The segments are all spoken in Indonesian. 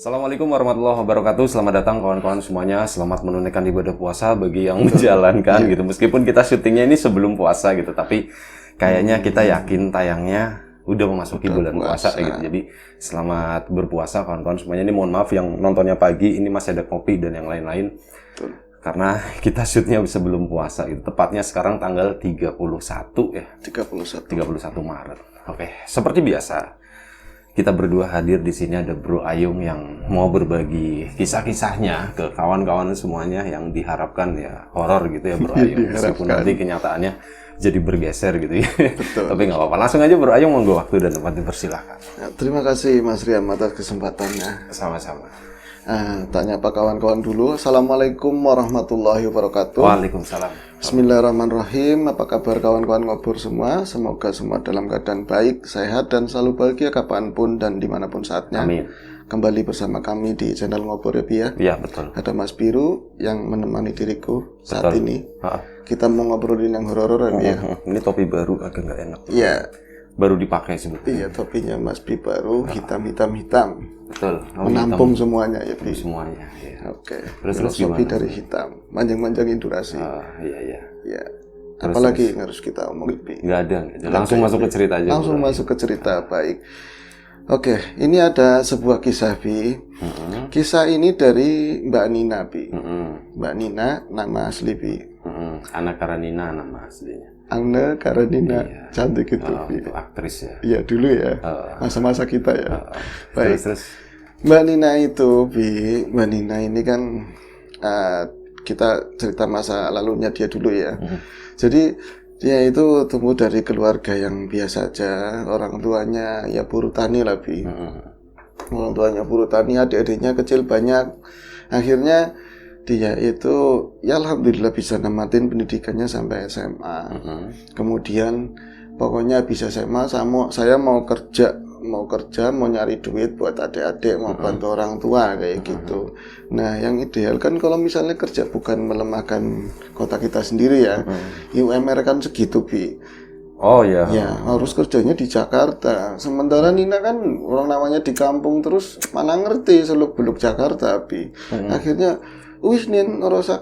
Assalamualaikum warahmatullahi wabarakatuh. Selamat datang kawan-kawan semuanya. Selamat menunaikan ibadah puasa bagi yang menjalankan gitu. Meskipun kita syutingnya ini sebelum puasa gitu, tapi kayaknya kita yakin tayangnya udah memasuki bulan puasa gitu. Jadi selamat berpuasa kawan-kawan semuanya. Ini mohon maaf yang nontonnya pagi, ini masih ada kopi dan yang lain-lain. Karena kita shootnya sebelum puasa gitu. Tepatnya sekarang tanggal 31 ya. 31 Maret. Oke, seperti biasa. Kita berdua hadir di sini, ada Bro Ayung yang mau berbagi kisah-kisahnya ke kawan-kawan semuanya yang diharapkan ya horor gitu ya Bro Ayung. Meskipun nanti kenyataannya jadi bergeser gitu ya. Tapi nggak apa-apa. Langsung aja Bro Ayung, monggo waktu dan tempat dipersilahkan. Ya, terima kasih Mas Riam atas kesempatannya. Sama-sama. Tanya apa kawan-kawan dulu. Assalamualaikum warahmatullahi wabarakatuh. Waalaikumsalam. Bismillahirrahmanirrahim. Apa kabar kawan-kawan ngobor semua? Semoga semua dalam keadaan baik, sehat, dan selalu bahagia kapanpun dan dimanapun saatnya. Amin. Kembali bersama kami di channel Ngobor ya Bi ya. Iya betul. Ada Mas Biru yang menemani diriku saat Betul. ini. Kita mau ngobrolin yang horor ya Bi ya. Ini topi baru agak nggak enak. Iya. Baru dipakai sebetulnya. Iya, topinya Mas Bi baru hitam. Betul. Menampung semuanya ya Bi. Semuanya. Ya. Oke. Terus Filosofi gimana? dari hitam, manjang-manjang durasi. Iya. Ya. Apalagi yang harus kita omongin Bi? Nggak ada. Langsung masuk ke cerita aja. Langsung masuk ke cerita, baik. Oke, ini ada sebuah kisah Bi. Kisah ini dari Mbak Nina Bi. Mbak Nina, nama asli Bi. Anak Karanina nama aslinya. Anne Karenina, cantik itu Bi. Itu aktris ya. Iya dulu ya, masa-masa kita ya. Baik. Terus. Mbak Nina itu Bi, Mbak Nina ini kan kita cerita masa lalunya dia dulu ya. Jadi dia itu tumbuh dari keluarga yang biasa aja, orang tuanya ya buruh tani lah Bi. Orang tuanya buruh tani, adik-adiknya kecil banyak. Akhirnya dia itu ya alhamdulillah bisa namatin pendidikannya sampai SMA. Kemudian pokoknya bisa SMA, saya mau kerja, mau nyari duit buat adik-adik, mau bantu orang tua kayak gitu. Nah, yang ideal kan kalau misalnya kerja bukan melemahkan kota kita sendiri ya. UMR kan segitu Bi. Oh ya. Ya, harus kerjanya di Jakarta. Sementara Nina kan orang namanya di kampung terus mana ngerti seluk-beluk Jakarta Bi. Akhirnya wis Nin, nggak usah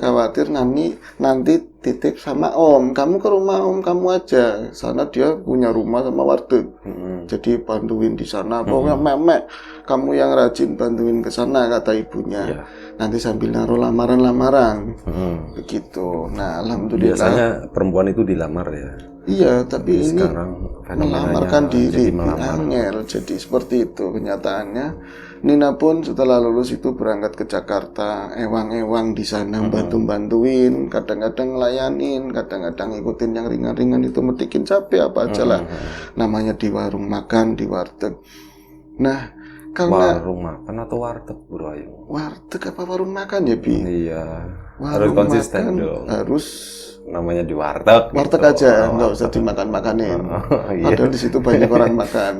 khawatir nanti titip sama Om. Kamu ke rumah Om kamu aja. Sana dia punya rumah sama warteg. Jadi bantuin di sana. Pokoknya memek, kamu yang rajin bantuin ke sana kata ibunya. Nanti sambil naruh lamaran-lamaran. Begitu. Nah, alhamdulillah. Biasanya perempuan itu dilamar ya. Iya, tapi ini melamarkan diri, angel. Jadi seperti itu kenyataannya. Nina pun setelah lulus itu berangkat ke Jakarta, ewang-ewang di sana bantu-bantuin, kadang-kadang ngelayanin, kadang-kadang ngikutin yang ringan-ringan itu metikin capek apa aja lah. Namanya di warung makan, di warteg. Nah, karena warung makan atau warteg Bro Ayu? Warteg apa warung makan ya Bi? Iya. Harus Warung konsisten makan dong. harus namanya di warteg. Warteg gitu. aja, nggak usah dimakan-makanin. Iya. Padahal di situ banyak orang makan.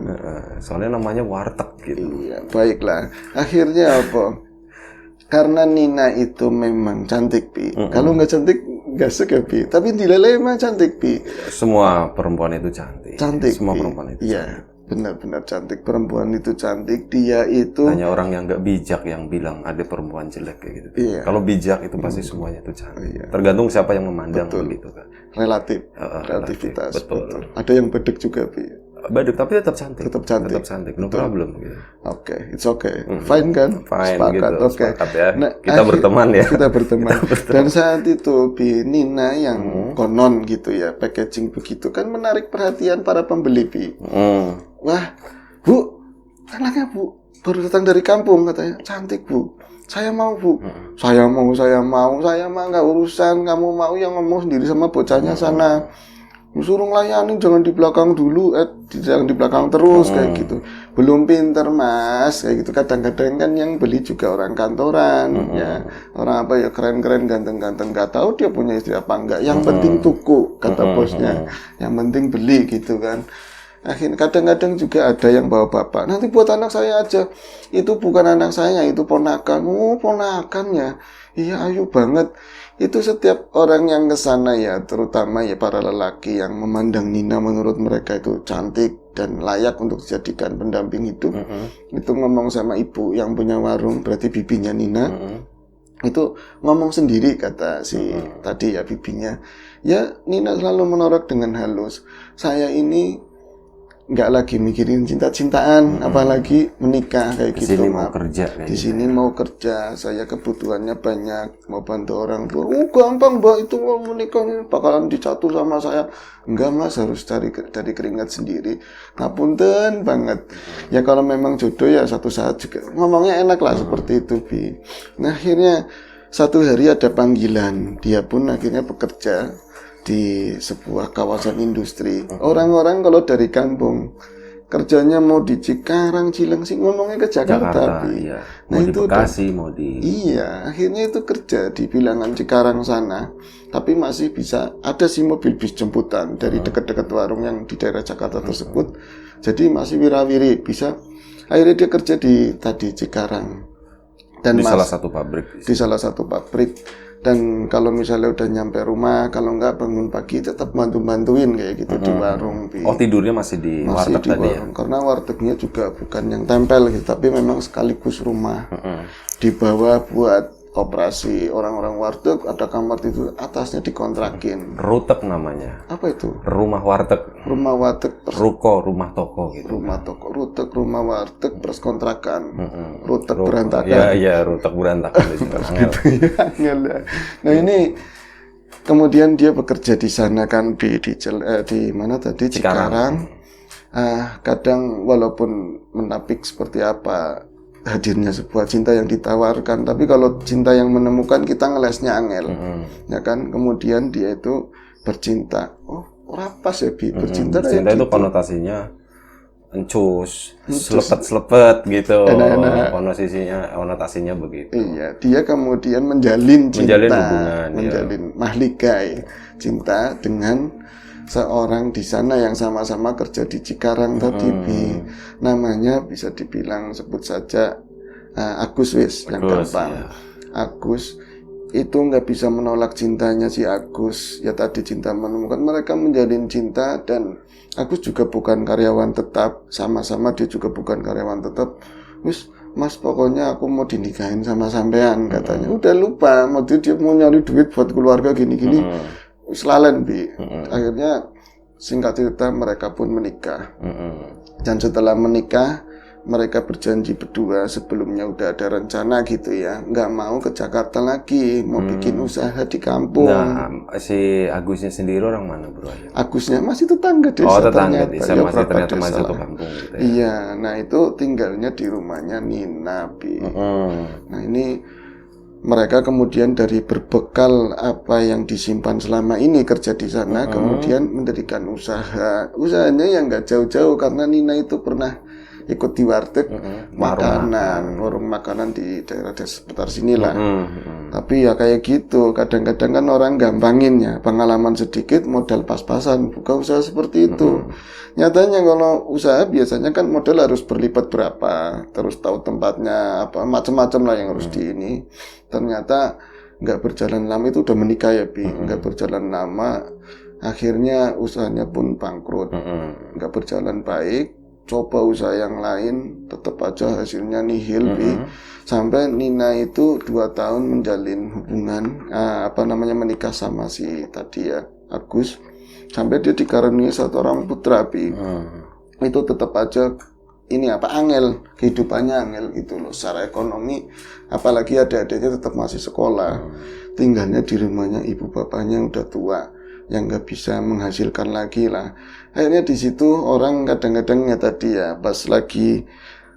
Soalnya namanya warteg gitu. Iya, baiklah. Akhirnya apa? Karena Nina itu memang cantik, Bi. Kalau nggak cantik, nggak suka, Bi. Tapi Dilele memang cantik, Bi. Semua perempuan itu cantik. Cantik, Semua Bi. perempuan itu Iya, cantik. benar-benar cantik. Perempuan itu cantik. Dia itu Hanya orang yang nggak bijak yang bilang ada perempuan jelek kayak gitu. Iya. Kalau bijak itu pasti semuanya itu cantik. Iya. Tergantung siapa yang memandang Betul. gitu kan. relatif, Relatif. relativitas. Betul. Ada yang bedek juga, Bi. Baduk tapi tetap cantik. Tetap cantik. Tetap cantik. No problem gitu. Oke, it's okay. Fine kan? Fine Sepakat. gitu. Oke. Sepakat ya. Nah, Kita berteman ya. Kita berteman. Dan saat itu Bi, Nina yang konon gitu ya, packaging begitu kan menarik perhatian para pembeli, Bi. Wah, Bu, anaknya Bu baru datang dari kampung katanya, cantik Bu. Saya mau Bu. Saya mau nggak urusan. Kamu mau yang ngomong sendiri sama bocahnya sana. Suruh ngelayanin, jangan di belakang dulu, jangan di belakang terus kayak gitu. Belum pinter Mas, kayak gitu. Kadang-kadang kan yang beli juga orang kantoran, ya orang apa ya keren-keren, ganteng-ganteng, nggak tahu dia punya istri apa enggak. Yang penting tuku, kata bosnya. Yang penting beli gitu kan. Akhirnya kadang-kadang juga ada yang bawa bapak, nanti buat anak saya aja. Itu bukan anak saya, itu ponakan. Oh, ponakannya. Iya, ayu banget. Itu setiap orang yang ke sana ya, terutama ya para lelaki yang memandang Nina menurut mereka itu cantik dan layak untuk dijadikan pendamping hidup. Itu ngomong sama ibu yang punya warung, berarti bibinya Nina. Itu ngomong sendiri kata si tadi ya bibinya. Ya, Nina selalu menolak dengan halus. Saya ini nggak lagi mikirin cinta-cintaan, apalagi menikah kayak Di gitu. sini mau kerja kayak Di gitu. sini mau kerja, saya kebutuhannya banyak, mau bantu orang tua. Oh, gampang mbak, itu mau menikah ini bakalan dicatur sama saya. Enggak mas, harus dari keringat sendiri. Ngapunten banget. Ya kalau memang jodoh ya satu saat juga. Ngomongnya enak lah seperti itu Bi. Nah akhirnya satu hari ada panggilan, dia pun akhirnya bekerja di sebuah kawasan industri. Orang-orang kalau dari kampung kerjanya mau di Cikarang, Cilengsi, ngomongnya ke Jakarta. Iya. Nah Mau di itu Bekasi, mau di iya, akhirnya itu kerja di bilangan Cikarang sana. Tapi masih bisa ada sih mobil bis jemputan dari dekat-dekat warung yang di daerah Jakarta tersebut. Jadi masih wirawiri bisa. Akhirnya dia kerja di tadi Cikarang. Dan di salah satu pabrik. di salah satu pabrik. Dan kalau misalnya udah nyampe rumah, kalau nggak bangun pagi tetap bantu-bantuin kayak gitu di warung. Oh, tidurnya masih di Masih warteg di tadi ya? warung. Karena wartegnya juga bukan yang tempel gitu, tapi memang sekaligus rumah. Dibawa buat operasi orang-orang warteg, ada kamar tidur, atasnya dikontrakin. Rutek namanya. Apa itu? Rumah warteg. Rumah warteg, Ruko, rumah toko gitu. rumah toko, rutek, rumah warteg, terus kontrakan. Rutek berantakan. Iya, rutek berantakan di situ. Angel. Angel ya. Nah ini kemudian dia bekerja di sana kan di mana tadi Cikarang. Kadang walaupun menapik seperti apa hadirnya sebuah cinta yang ditawarkan, tapi kalau cinta yang menemukan kita ngelesnya angel, ya kan. Kemudian dia itu bercinta. Oh, apa sih bercinta kayak Cinta itu gitu. konotasinya encus, selepet-selepet gitu. Enak-enak. Konotasinya begitu. Iya, dia kemudian menjalin cinta, Menjalin hubungan, menjalin mahligai cinta dengan seorang di sana yang sama-sama kerja di Cikarang tadi, Bi. Namanya bisa dibilang sebut saja Agus wis, yang gampang. Iya. Agus itu nggak bisa menolak cintanya si Agus. Ya tadi cinta menemukan, mereka menjalin cinta dan Agus juga bukan karyawan tetap, sama-sama dia juga bukan karyawan tetap. Wis Mas, pokoknya aku mau dinikahin sama sampean katanya. Udah lupa, mau dia mau nyari duit buat keluarga gini-gini. Selalen Bi. Akhirnya singkat cerita mereka pun menikah. Dan setelah menikah mereka berjanji berdua, sebelumnya udah ada rencana gitu ya, nggak mau ke Jakarta lagi, mau bikin usaha di kampung. Nah, si Agusnya sendiri orang mana, Bro? Agusnya masih tetangga desa. Oh, tetangga ternyata. desa, Ya, masih berapa ternyata desa masih satu lah. kampung gitu ya. Iya, nah itu tinggalnya di rumahnya Nina, Bi. Nah ini mereka kemudian dari berbekal apa yang disimpan selama ini kerja di sana, kemudian mendirikan usaha. Usahanya yang nggak jauh-jauh karena Nina itu pernah ikut di warteg makanan, warung makanan di daerah sekitar sinilah. Tapi ya kayak gitu, kadang-kadang kan orang gampangin ya, pengalaman sedikit modal pas-pasan, buka usaha seperti itu. Nyatanya kalau usaha biasanya kan modal harus berlipat berapa, terus tahu tempatnya apa, macam-macam lah yang harus di ini. Ternyata nggak berjalan lama, itu udah menikah ya Bi, nggak berjalan lama, akhirnya usahanya pun bangkrut, nggak berjalan baik. Coba usaha yang lain, tetap aja hasilnya nihil, Bi. Sampai Nina itu 2 tahun menjalin hubungan, menikah sama si tadi ya, Agus. Sampai dia dikaruniai 1 orang putra, Bi. Itu tetap aja angel, kehidupannya angel gitu loh. Secara ekonomi, apalagi adik-adiknya tetap masih sekolah. Tinggalnya di rumahnya ibu bapaknya yang udah tua, yang nggak bisa menghasilkan lagi lah. Akhirnya di situ orang kadang-kadang ya tadi ya, pas lagi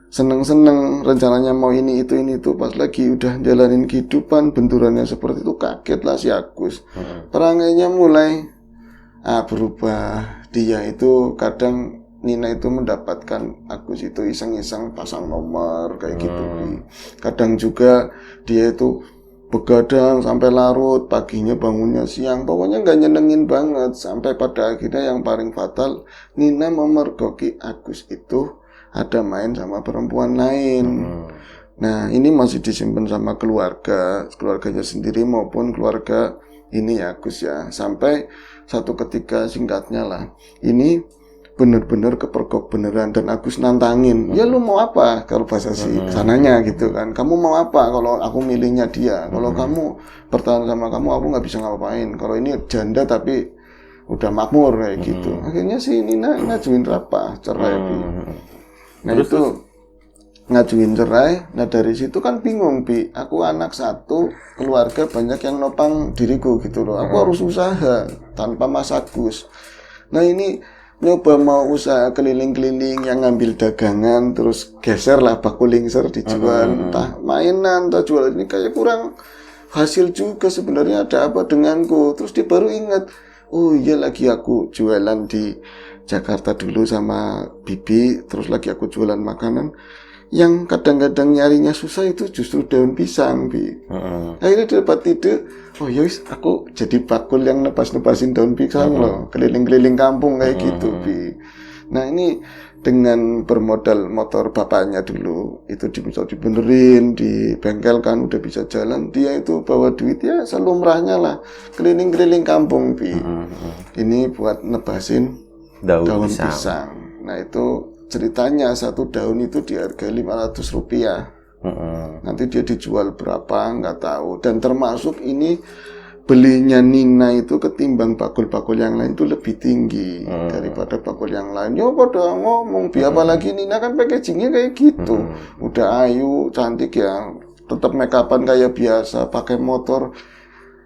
seneng-seneng rencananya mau ini itu, pas lagi udah jalanin kehidupan, benturannya seperti itu, kaget lah si Agus. Perangainya mulai berubah. Dia itu kadang Nina itu mendapatkan Agus itu iseng-iseng pasang nomor kayak gitu. Kadang juga dia itu begadang sampai larut, paginya bangunnya siang, pokoknya nggak nyenengin banget. Sampai pada akhirnya yang paling fatal, Nina memergoki Agus itu ada main sama perempuan lain. Nah, ini masih disimpan sama keluarganya sendiri maupun keluarga ini ya Agus ya. Sampai satu ketika, singkatnya lah, ini bener-bener kepergok beneran, dan Agus nantangin, ya lu mau apa kalau bahasa sananya gitu kan, kamu mau apa kalau aku milihnya dia, kalau kamu bertahan sama kamu aku nggak bisa ngapain, kalau ini janda tapi udah makmur kayak gitu. Akhirnya si Nina ngajuin cerai. Nah itu ngajuin cerai. Nah dari situ kan bingung, Bi, aku anak satu, keluarga banyak yang nopang diriku gitu loh, aku harus usaha tanpa Mas Agus. Nah ini nyoba mau usaha keliling-keliling yang ngambil dagangan, terus geser lah bakulingser dijual, entah mainan, entah jual, ini kayak kurang hasil juga sebenarnya, ada apa denganku. Terus dia baru ingat, oh iya lagi aku jualan di Jakarta dulu sama Bibi, terus lagi aku jualan makanan. Yang kadang-kadang nyarinya susah itu justru daun pisang, Bi. Akhirnya dia dapat ide, oh yowis aku jadi bakul yang nepas-nepasin daun pisang loh, keliling-keliling kampung kayak gitu, Bi. Nah ini dengan bermodal motor bapaknya dulu, itu bisa dibenerin, di bengkel kan udah bisa jalan, dia itu bawa duit ya selumrahnya lah, keliling-keliling kampung, Bi. Ini buat nebasin daun pisang. Nah itu ceritanya satu daun itu dihargai Rp500. Nanti dia dijual berapa nggak tahu. Dan termasuk ini belinya Nina itu ketimbang bakul-bakul yang lain itu lebih tinggi daripada bakul yang lain. Ya pada ngomong, apalagi Nina kan packagingnya kayak gitu, udah ayu, cantik ya, tetap make upan kayak biasa, pakai motor.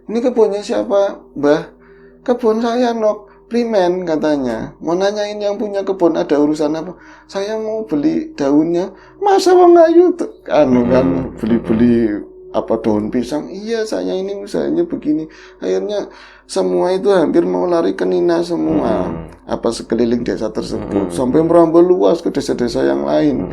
Ini kebunnya siapa, Mbah? Kebun saya, Nok. Primen katanya, mau nanyain yang punya kebun ada urusan apa? Saya mau beli daunnya. Masa wong ayu kan beli apa daun pisang? Iya, saya ini usahanya begini. Akhirnya semua itu hampir mau lari ke Nina semua. Apa sekeliling desa tersebut sampai merambah luas ke desa-desa yang lain.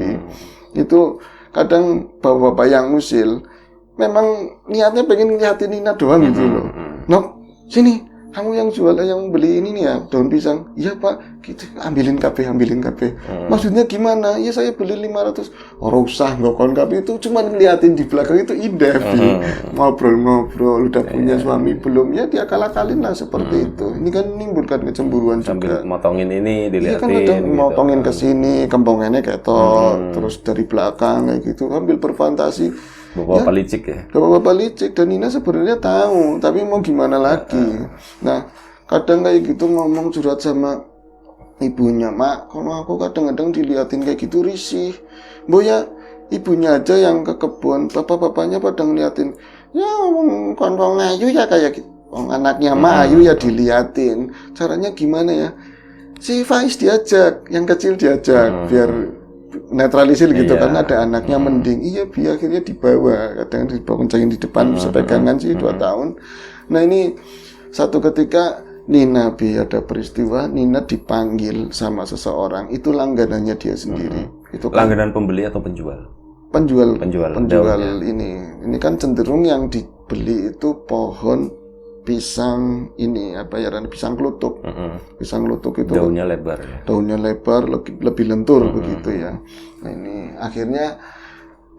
Itu kadang bapak-bapak yang usil memang niatnya pengen ngeliatin Nina doang gitu loh. Nok, sini. Kamu yang jual, yang beli ini nih ya, daun pisang. Iya Pak, gitu, ambilin kabeh. Maksudnya gimana? Ya saya beli 500. Orang usah ngokon kabeh itu cuma ngeliatin di belakang itu indah. Ngobrol-ngobrol, udah punya suami belum? Ya dia kalah-kalin lah seperti itu. Ini kan menimbulkan kecemburuan juga. Sambil motongin ini, dilihatin. Iya kan ada motongin ke sini, kempongannya ketok, terus dari belakang kayak gitu, ambil berfantasi. Bapak licik ya? Bapak licik, dan Nina sebenarnya tahu, tapi mau gimana lagi. Nah, kadang kayak gitu ngomong curhat sama ibunya, Mak, kalau aku kadang-kadang diliatin kayak gitu risih. Boya ibunya aja yang ke kebun, bapak-bapaknya pada ngeliatin, ya kon ayu ya kayak gitu. Anaknya Mak ayu ya diliatin. Caranya gimana ya? Si Faiz diajak, yang kecil diajak, biar netralisir gitu kan, ada anaknya mending. Iya, biar akhirnya dibawa, kadang dibawa kencangin di depan, bisa pegangan sih 2 tahun. Nah ini satu ketika Nina, ada peristiwa Nina dipanggil sama seseorang, itu langganannya dia sendiri. Itu kan langganan pembeli atau penjual? Penjual daunnya. Ini kan cenderung yang dibeli itu pohon pisang ini pisang kelutuk. Pisang kelutuk itu daunnya lebar ya? Daunnya lebar, lebih lentur begitu ya. Nah ini akhirnya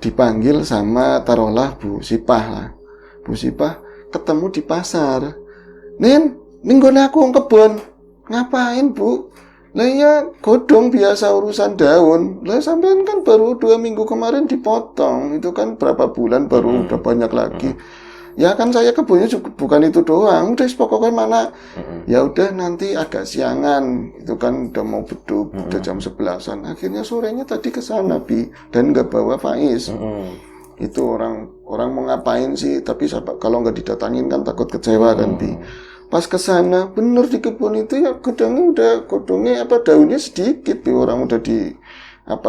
dipanggil sama taruhlah Bu Sipah lah. Bu Sipah ketemu di pasar. Nin nggone aku kebon. Ngapain Bu? Lah ya godong biasa urusan daun. Lah sampean kan baru 2 minggu kemarin dipotong. Itu kan berapa bulan baru udah banyak lagi. Ya kan saya kebunnya bukan itu doang, udah pokoknya mana. Ya udah nanti agak siangan, itu kan udah mau beduk, udah jam 11-an. Akhirnya sorenya tadi ke sana, Bi, dan nggak bawa Faiz. Itu orang mau ngapain sih, tapi kalau nggak didatangin kan takut kecewa kan, Bi. Pas ke sana, bener di kebun itu ya godongnya daunnya sedikit, Bi. Orang udah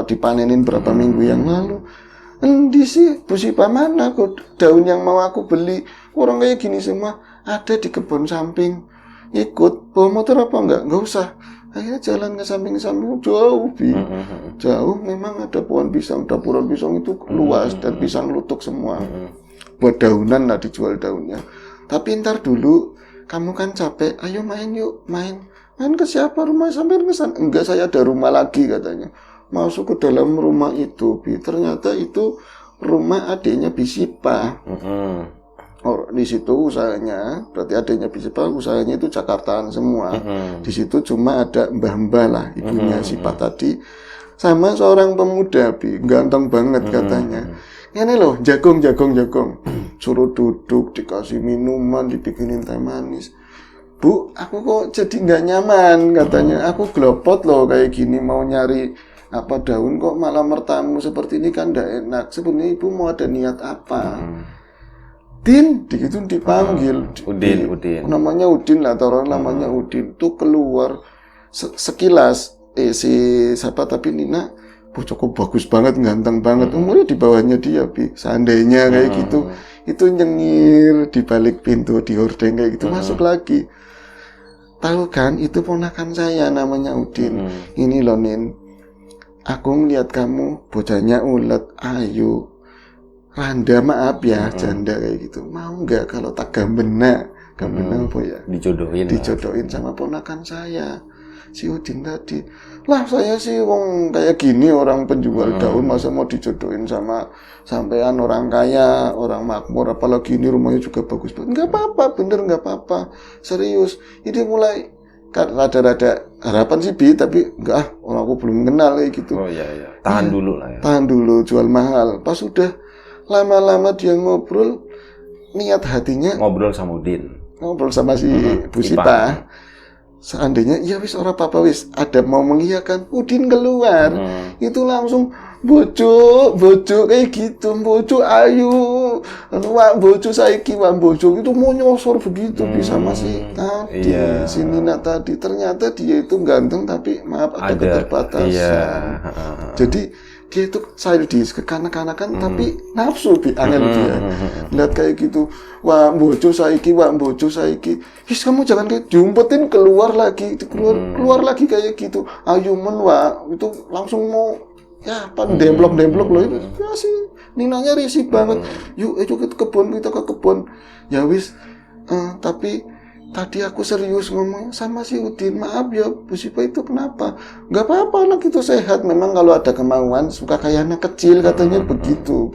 dipanenin berapa minggu yang lalu. Endi sih Bu Sipah, mana kok daun yang mau aku beli? Orang kayak gini semua ada di kebun samping. Ikut bawa motor apa enggak usah. Akhirnya jalan ke samping jauh, Bi. Jauh memang ada pohon pisang. Pohon pisang itu luas dan pisang lutuk semua. buat daunan lah, dijual daunnya. Tapi ntar dulu, kamu kan capek, ayo main yuk, main ke siapa, rumah sampai kesan? Enggak, saya ada rumah lagi katanya. Masuk ke dalam rumah itu, Bi. Ternyata itu rumah adiknya Bisipa. Oh, di situ usahanya, berarti adiknya Bisipa, usahanya itu Jakartaan semua. Di situ cuma ada mbah-mbah lah, ibunya Sipa tadi. Sama seorang pemuda, Bi, ganteng banget katanya. Ini loh, jagung. Suruh duduk, dikasih minuman, dibikinin teh manis. Bu, aku kok jadi nggak nyaman katanya. Aku gelopot loh kayak gini, mau nyari apa daun kok malah mertamu seperti ini kan nggak enak. Sebenarnya ibu mau ada niat apa? Din, gitu dipanggil. Udin. Namanya Udin lah, atau orang namanya Udin. Tuh keluar sekilas, si siapa tapi Nina. Cukup bagus banget, ganteng banget, umurnya di bawahnya dia, Bi. Seandainya kayak gitu, itu nyengir di balik pintu, di hordeng kayak gitu, masuk lagi. Tahu kan, itu ponakan saya namanya Udin. Ini loh, Nin, aku ngeliat kamu, bocahnya ulet, ayu, randa, maaf ya, janda kayak gitu. Mau nggak kalau tak gambena apa ya? Dijodohin sama ponakan saya. Si Udin tadi, lah saya sih wong kayak gini orang penjual daun, masa mau dijodohin sama sampean orang kaya, orang makmur, apalagi ini rumahnya juga bagus banget. Nggak apa-apa, bener nggak apa-apa, serius. Ini mulai rada-rada harapan sih, Bi, tapi enggak, orang aku belum kenal kayak gitu. Oh iya, tahan dulu lah ya. Tahan dulu, jual mahal. Pas udah lama-lama dia ngobrol, niat hatinya ngobrol sama Udin, ngobrol sama si Bu Sita. Seandainya, ya wis ora apa-apa wis, ada mau mengiyakan, Udin keluar, itu langsung bojo kayak gitu, bojo ayu, bojo saiki, bojo itu mau nyosor begitu, bisa masih tadi, si Nina tadi, ternyata dia itu ganteng tapi maaf ada keterbatasan, jadi dia itu sadis, kekanak-kanakan tapi nafsu, Bi, angel dia. Lihat kayak gitu, wah bojo saiki, his kamu jangan kayak diumpetin, keluar lagi lagi kayak gitu. Ayo men, wah itu langsung mau ya demblok loh itu. Ya sih, Ninanya risih banget. Yuk kita ke kebun. Ya wis, tapi tadi aku serius ngomong sama si Udin, maaf ya Bu Sipa, itu kenapa? Nggak apa-apa, anak itu sehat, memang kalau ada kemauan suka kayak anak kecil katanya begitu.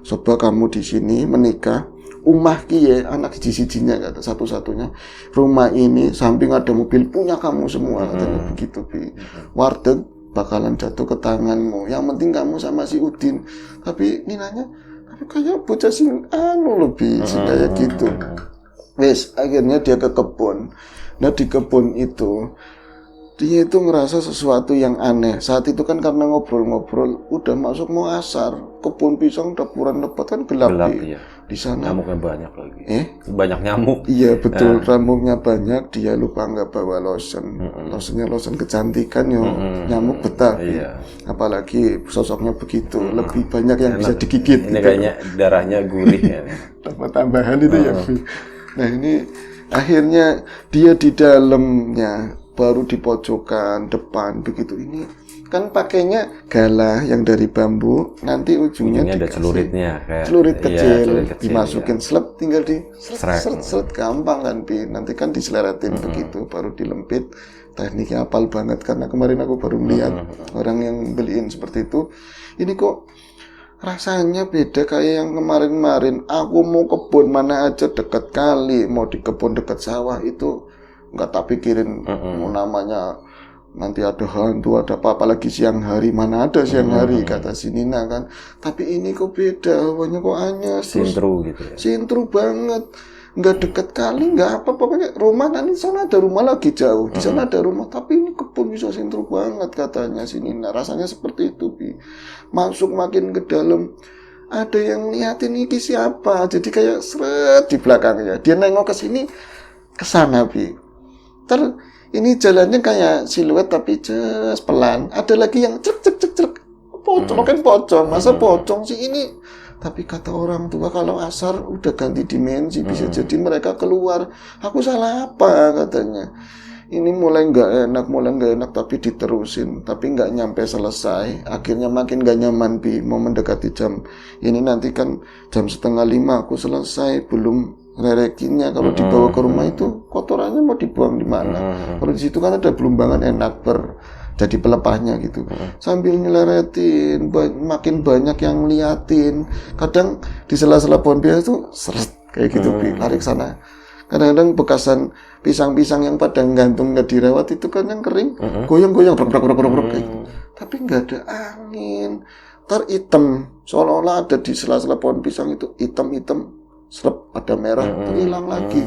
Coba kamu di sini menikah, umah kiye anak siji-sijinya kata, satu-satunya rumah ini samping ada mobil punya kamu semua katanya begitu, Bi. Warteg bakalan jatuh ke tanganmu, yang penting kamu sama si Udin. Tapi Ninanya tapi kayak bocah sing lebih kayak gitu. Wes, akhirnya dia ke kebun. Nah di kebun itu dia itu ngerasa sesuatu yang aneh. Saat itu kan karena ngobrol-ngobrol udah masuk mau asar. Kebun pisang dapuran lebat kan gelap iya. Di sana. Nyamuknya banyak lagi. Banyak nyamuk. Iya betul, nyamuknya banyak. Dia lupa nggak bawa lotion. Lotionnya lotion kecantikan yo. Nyamuk betah. Iya. Apalagi sosoknya begitu, lebih banyak yang bisa digigit. Ini gitu. Kayaknya darahnya gurih ya. Dapat tambahan itu ya. Nah ini akhirnya dia di dalamnya, baru di pojokan depan begitu. Ini kan pakainya galah yang dari bambu, nanti ujungnya ada celuritnya, kayak celurit kecil, dimasukin ya. slep, tinggal di seret gampang kan, nanti kan diseleretin begitu, baru dilempit. Tekniknya apal banget karena kemarin aku baru melihat orang yang beliin seperti itu. Ini kok rasanya beda kayak yang kemarin-kemarin. Aku mau kebun mana aja dekat kali, mau di kebun dekat sawah itu nggak tak pikirin mau namanya nanti ada hantu, ada apa, apalagi siang hari, mana ada siang hari kata si Nina kan. Tapi ini kok beda, hawanya kok anyes, sintru gitu ya. Sintru banget. Nggak dekat kali, nggak apa pokoknya rumah, nanti di sana ada rumah lagi jauh, di sana ada rumah, tapi ini kebun bisa sintru banget katanya si Nina. Rasanya seperti itu, Bi. Masuk makin ke dalam, ada yang liatin ini siapa, jadi kayak seret di belakangnya. Dia nengok ke sini, ke sana, Bi. Ini jalannya kayak siluet tapi pelan. Ada lagi yang cek. Pocong, masa pocong sih ini. Tapi kata orang tua kalau asar udah ganti dimensi, bisa jadi mereka keluar. Aku salah apa katanya? ini mulai nggak enak, tapi diterusin, tapi nggak nyampe selesai. Akhirnya makin nggak nyaman, Bi. Mau mendekati jam ini nanti kan jam 4:30 aku selesai, belum rerekinnya. Kalau dibawa ke rumah itu kotorannya mau dibuang di mana? Kalau di situ kan ada belumbangan enak jadi pelepahnya gitu. Sambil nyeleretin, makin banyak yang ngeliatin. Kadang di sela-sela pohon pisang itu seret kayak gitu, Bi, lari ke sana. Kadang-kadang bekasan pisang-pisang yang pada gantung nggak dirawat itu kan yang kering, goyang-goyang, brok kayak gitu. Tapi nggak ada angin, hitam, seolah-olah ada di sela-sela pohon pisang itu hitam-hitam, serap ada merah, hilang lagi.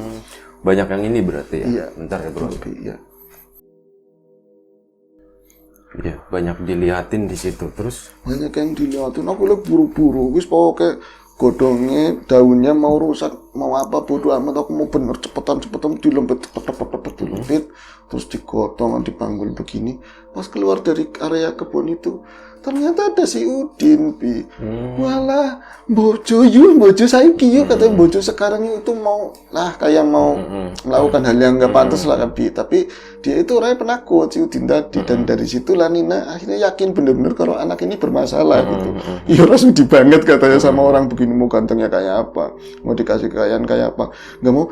Banyak yang ini berarti ya? Iya. Bentar ya bro. Iya. Iya, banyak dilihatin di situ. Terus banyak yang dilihatin, aku lihat buru-buru, wis pokoknya godongnya, daunnya mau rusak, mau apa bodo amat, aku mau bener cepetan dilempit, dilempit, terus digotong, dipanggul begini. Pas keluar dari area kebun itu, ternyata ada si Udin, Bi. Walah, bojo saiki yuk, katanya bojo sekarang itu mau kayak mau melakukan hal yang nggak pantas lah, Bi. Tapi dia itu orangnya penakut, si Udin tadi. Dan dari situlah Nina akhirnya yakin bener-bener kalau anak ini bermasalah gitu. Iya, rasudi banget katanya sama orang begini, mau gantengnya kayak apa, mau dikasih kekayaan kayak apa, nggak mau,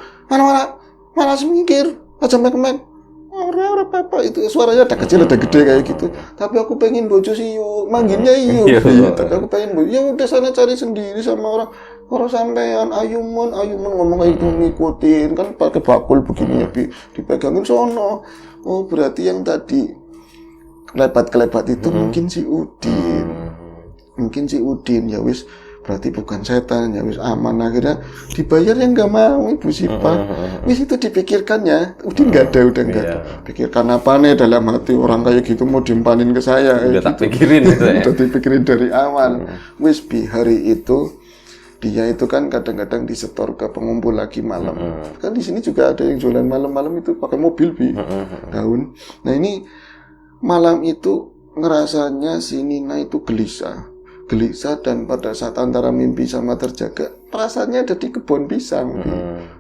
mana semikir, aja mek-mek. Orang apa itu suaranya ada kecil ada gede kayak gitu. Tapi aku pengen bojo sih yuk, manggilnya yuk. Tapi aku pengen bojo. Ya udah sana cari sendiri sama orang sampean. Ayumun ngomong kayak gitu, ngikutin kan pakai bakul begini ya, dipegangin sono. Oh berarti yang tadi kelebat itu mungkin si Udin. Ya wis, berarti bukan setan, ya wis aman. Akhirnya dibayar yang nggak mau Ibu Sipa. Wis itu dipikirkannya, udah nggak ada. Pikirkan apa nih dalam hati, orang kayak gitu mau dimpanin ke saya? Udah tak gitu. pikirin gitu ya. Udah dipikirin dari awal. Wis Bi, hari itu dia itu kan kadang-kadang disetor ke pengumpul lagi malam. Kan di sini juga ada yang jualan malam-malam itu pakai mobil, Bi, daun. Nah ini malam itu ngerasanya si Nina itu gelisah dan pada saat antara mimpi sama terjaga perasaannya ada di kebun pisang,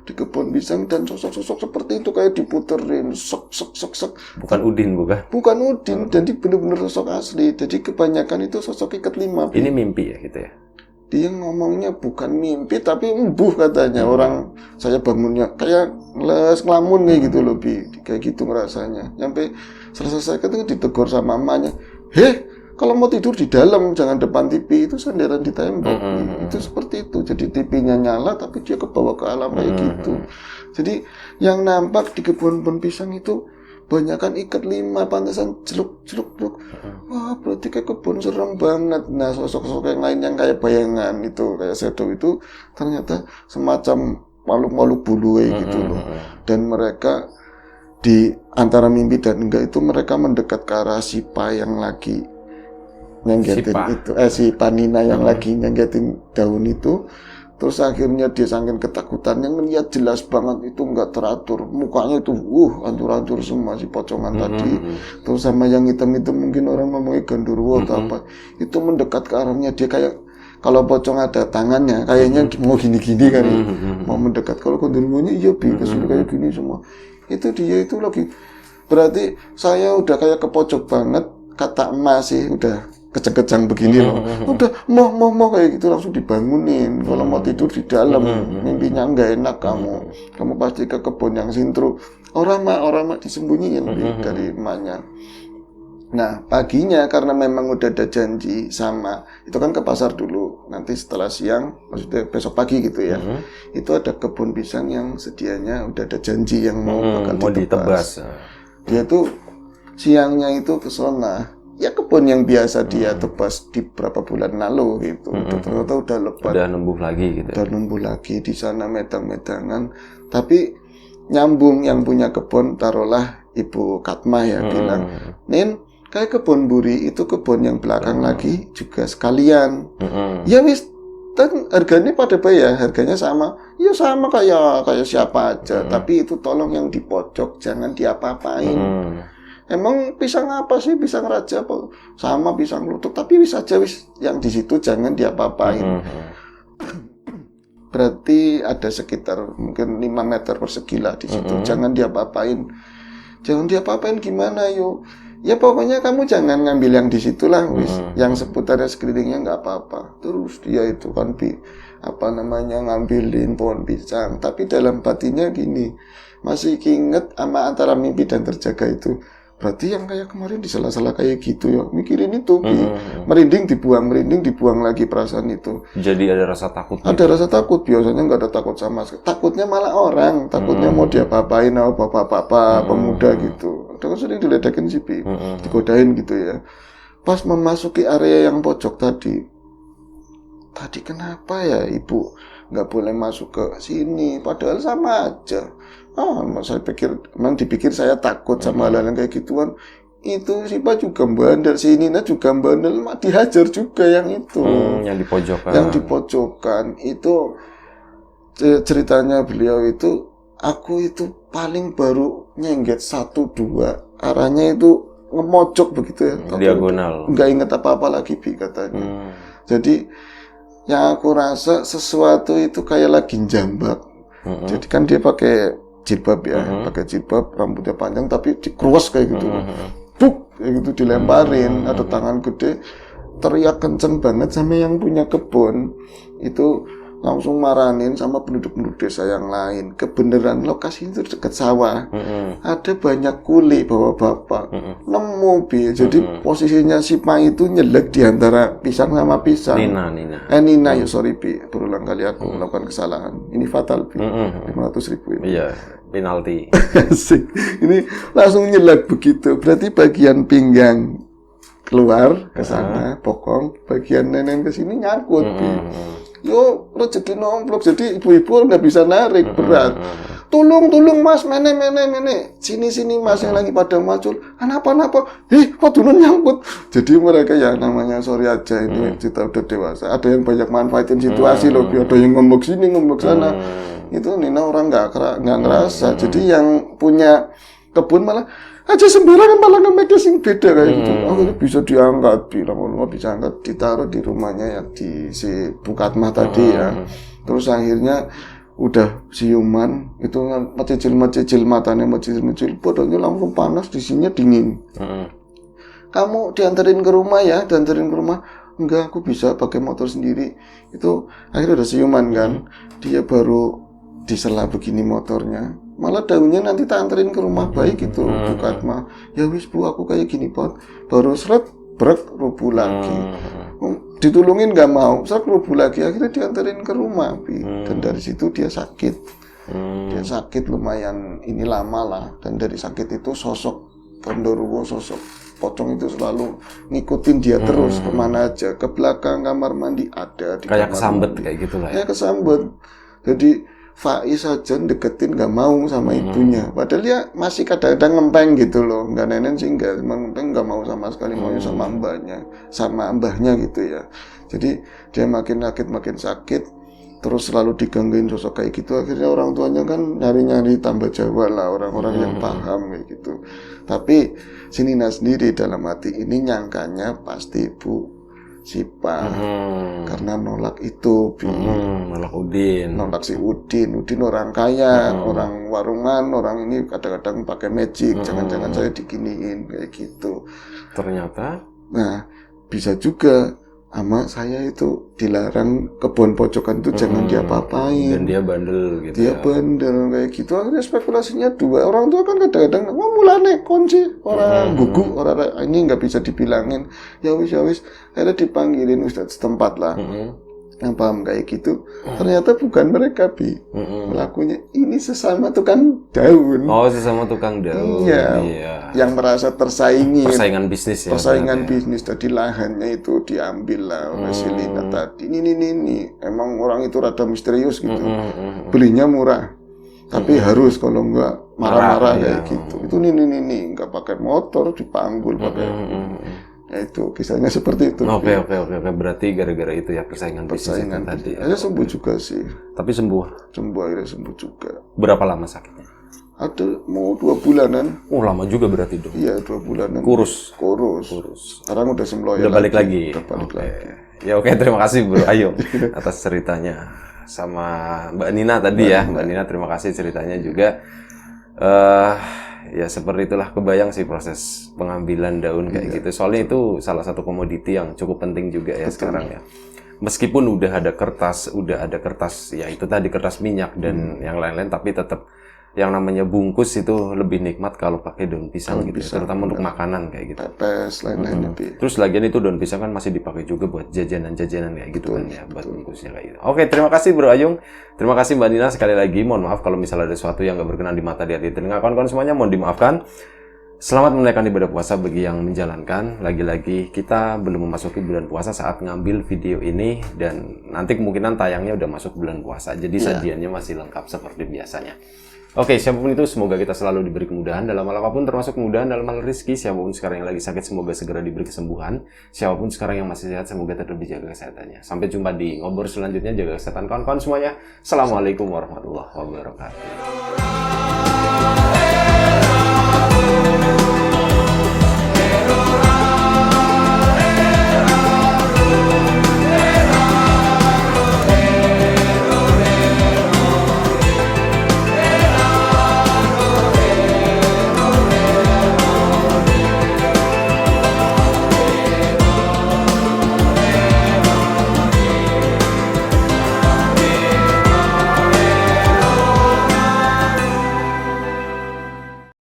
di kebun pisang, dan sosok-sosok seperti itu kayak diputerin sok. Bukan Udin, bukan Udin, jadi benar-benar sosok asli. Jadi kebanyakan itu sosok ikat lima. Ini mimpi ya gitu ya? Dia ngomongnya bukan mimpi tapi embuh katanya. Orang saya bangunnya kayak ngelamun kayak gitu loh, Bi, kayak gitu ngerasanya. Sampai selesai itu ditegur sama emaknya, kalau mau tidur di dalam, jangan depan TV, itu sandaran di tembok. Itu seperti itu. Jadi TV-nya nyala, tapi dia kebawa ke alam kayak gitu. Jadi yang nampak di kebun pisang itu banyakan ikat lima, pantesan celuk. Wah, berarti kayak kebun serem banget. Nah, sosok-sosok yang lain yang kayak bayangan itu, kayak shadow itu, ternyata semacam makhluk-makhluk bulu gitu loh. Dan mereka di antara mimpi dan enggak itu mereka mendekat ke arah Sipa yang lagi nyenggetin itu, si Panina yang lagi nyenggetin daun itu. Terus akhirnya dia saking ketakutannya ngeliat jelas banget itu nggak teratur, mukanya itu hancur-hancur semua si pocongan tadi. Terus sama yang hitam-hitam mungkin orang ngomongnya gandurwo atau apa, itu mendekat ke arahnya. Dia kayak kalau pocong ada tangannya kayaknya mau gini-gini kan, mau mendekat. Kalau gandurwonya iya kesini kayak gini semua. Itu dia itu lagi, berarti saya udah kayak kepojok banget, kata emak sih udah kejang-kejang begini loh. Udah mau kayak gitu langsung dibangunin. Kalau mau tidur di dalam, mimpinya nggak enak kamu pasti ke kebun yang sintru. Orang mak disembunyiin dari emaknya. Nah paginya karena memang udah ada janji sama, itu kan ke pasar dulu, nanti setelah siang, maksudnya besok pagi gitu ya, itu ada kebun pisang yang sedianya udah ada janji yang mau bakal ditebas. Dia tuh siangnya itu ke sana, ya kebun yang biasa dia tebas di beberapa bulan lalu gitu. Ternyata udah lebat, udah numbuh lagi gitu. Udah numbuh lagi di sana medang-medangan. Tapi nyambung yang punya kebun, taruhlah Ibu Katma ya, bilang, Nin, kayak kebun buri itu kebun yang belakang lagi juga sekalian. Ya wis, dan harganya pada bayar, harganya sama. Ya sama kayak siapa aja. Tapi itu tolong yang di pojok jangan diapa-apain. Emang pisang apa sih? Pisang raja apa? Sama pisang lutut, tapi wis aja wis yang di situ jangan diapa-apain. Berarti ada sekitar mungkin 5 meter persegi lah di situ. Jangan diapa-apain. jangan dia apa-apain gimana yo. Ya pokoknya kamu jangan ngambil yang di situlah wis, yang seputarnya sekelilingnya nggak apa-apa. Terus dia itu kan ngambilin pohon pisang, tapi dalam batinnya gini, masih inget sama antara mimpi dan terjaga itu. Berarti yang kayak kemarin di sela-sela kayak gitu ya, mikirin itu, merinding dibuang lagi perasaan itu. Jadi ada rasa takut. Ada rasa takut, biasanya nggak ada takut sama sekali. Takutnya malah orang, takutnya mau dia apa-apain sama bapak-bapak, pemuda gitu. Dengan sering diledakin sih, digodain gitu ya. Pas memasuki area yang pojok tadi kenapa ya ibu nggak boleh masuk ke sini? Padahal sama aja. Saya pikir, memang dipikir saya takut sama hal-hal kayak gituan. Itu si Pak juga bandel, si Nina juga bandel, dihajar juga yang itu. Yang di pojokan itu ceritanya beliau itu, aku itu paling baru nyengget 1-2, arahnya itu ngemojok begitu ya. Diagonal. Nggak inget apa-apa lagi Bi katanya. Jadi yang aku rasa sesuatu itu kayak lagi jambak. Jadi kan dia pakai jilbab ya, pakai jilbab, rambutnya panjang tapi dikruas kayak gitu. Buk, kayak gitu dilemparin, ada tangan gede, teriak kenceng banget sama yang punya kebun. Itu langsung maranin sama penduduk-penduduk desa yang lain. Kebenaran lokasi itu dekat sawah. Ada banyak kuli bapak-bapak. Nemu Bi. Jadi posisinya si Pa itu nyelek di antara pisang sama pisang. Nina ya sorry Bi. Berulang kali aku melakukan kesalahan. Ini fatal Bi. 500.000 ini. Iya, penalti. Ini langsung nyelek begitu. Berarti bagian pinggang keluar ke sana, bokong. Bagian neneng ke sini nyangkut Bi. Yo rezeki nomplok, jadi ibu-ibu nggak bisa narik, berat. Tolong mas, mene sini mas yang lagi pada macul. Kenapa? Kok dulu nyangkut. Jadi mereka ya namanya sorry aja ini kita udah dewasa. Ada yang banyak manfaatin situasi loh, ada yang ngomong sini ngomong sana. Itu Nina orang nggak ngerasa. Jadi yang punya kebun malah aja sembarangan malah nge-make sing beda kayak gitu. Akhirnya bisa diangkat, bisa angkat, ditaruh di rumahnya ya di si Bukatmah tadi ya. Terus akhirnya udah siuman itu mecicil matanya, badannya langsung panas, di sininya dingin. Kamu dianterin ke rumah ya, enggak, aku bisa pakai motor sendiri. Itu akhirnya udah siuman kan. Dia baru disela begini motornya. Malah daunnya nanti tak anterin ke rumah baik gitu, Bukatmah. Ya wis Bu, aku kayak gini Pot. Baru seret, brek, rubuh lagi. Ditulungin nggak mau, seret rubuh lagi. Akhirnya dianterin ke rumah, Bi. Dan dari situ dia sakit. Dia sakit lumayan ini lama lah. Dan dari sakit itu sosok Gondoruo, sosok pocong itu selalu ngikutin dia terus kemana aja. Ke belakang kamar mandi ada. Kayak kesambet kayak gitulah ya. Kayak kesambet. Jadi Faiz saja deketin nggak mau sama ibunya, padahal dia masih kadang-kadang ngempeng gitu loh, nggak nenen sih nggak, ngempeng nggak mau sama sekali, maunya sama mbahnya gitu ya. Jadi dia makin sakit, terus selalu digangguin sosok kayak gitu. Akhirnya orang tuanya kan nyari-nyari tambah Jawa lah, orang-orang yang paham kayak gitu. Tapi si Nina sendiri dalam hati ini nyangkanya pasti ibu Sipa karena nolak itu nolak si Udin orang kaya, orang warungan, orang ini kadang-kadang pakai magic, jangan-jangan saya diginiin kayak gitu. Ternyata nah bisa juga sama saya itu dilarang kebun pojokan itu jangan diapa-apain. Dan dia bandel gitu. Dia bandel kayak gitu. Akhirnya spekulasinya dua. Orang tua kan kadang-kadang mulane kunci orang gugu, orang ini nggak bisa dibilangin. Ya wis. Akhirnya dipanggilin ustadz setempat lah. Yang paham kayak gitu. Ternyata bukan mereka Bi. Pelakunya ini sesama tukang daun. Oh, sesama tukang daun. Iya. Yang merasa tersaingi. Persaingan bisnis ya. Persaingan bisnis. Jadi lahannya itu diambil lah oleh si Lina tadi. Ini. Emang orang itu rada misterius gitu. Belinya murah. Tapi harus kalau enggak marah-marah kayak gitu. Itu ini enggak pakai motor, dipanggul pakai. Ya itu kisahnya seperti itu. Oke. Berarti gara-gara itu ya persaingan bisnis kan tadi. Akhirnya sembuh juga sih. Tapi sembuh. Akhirnya sembuh juga. Berapa lama sakitnya? Ada mau 2 bulanan. Oh lama juga berarti dong. Iya 2 bulanan. Kurus. Sekarang udah semloya. Udah balik lagi. Lagi. Ya oke, terima kasih Bro Ayo atas ceritanya. Sama Mbak Nina tadi ya. Mbak Nina terima kasih ceritanya juga. ya seperti itulah, kebayang sih proses pengambilan daun kayak gitu. Soalnya itu salah satu komoditi yang cukup penting juga ya sekarang ya. Meskipun udah ada kertas ya itu tadi kertas minyak dan yang lain-lain, tapi tetap yang namanya bungkus itu lebih nikmat kalau pakai daun pisang gitu, terutama untuk makanan kayak gitu. Pepes, lain-lain lebih. Terus lagian itu daun pisang kan masih dipakai juga buat jajanan-jajanan kayak gitu kan ya, buat bungkusnya kayak gitu. Oke, terima kasih Bro Ayung. Terima kasih Mbak Nina sekali lagi. Mohon maaf kalau misalnya ada sesuatu yang nggak berkenan di mata, di hati, telinga, kawan-kawan semuanya mohon dimaafkan. Selamat menunaikan ibadah puasa bagi yang menjalankan. Lagi-lagi kita belum memasuki bulan puasa saat ngambil video ini, dan nanti kemungkinan tayangnya udah masuk bulan puasa. Jadi sajiannya masih lengkap seperti biasanya. Oke, siapapun itu semoga kita selalu diberi kemudahan dalam hal apapun, termasuk kemudahan dalam hal rezeki. Siapapun sekarang yang lagi sakit semoga segera diberi kesembuhan. Siapapun sekarang yang masih sehat semoga tetap dijaga kesehatannya. Sampai jumpa di ngobrol selanjutnya. Jaga kesehatan kawan-kawan semuanya. Assalamualaikum warahmatullahi wabarakatuh.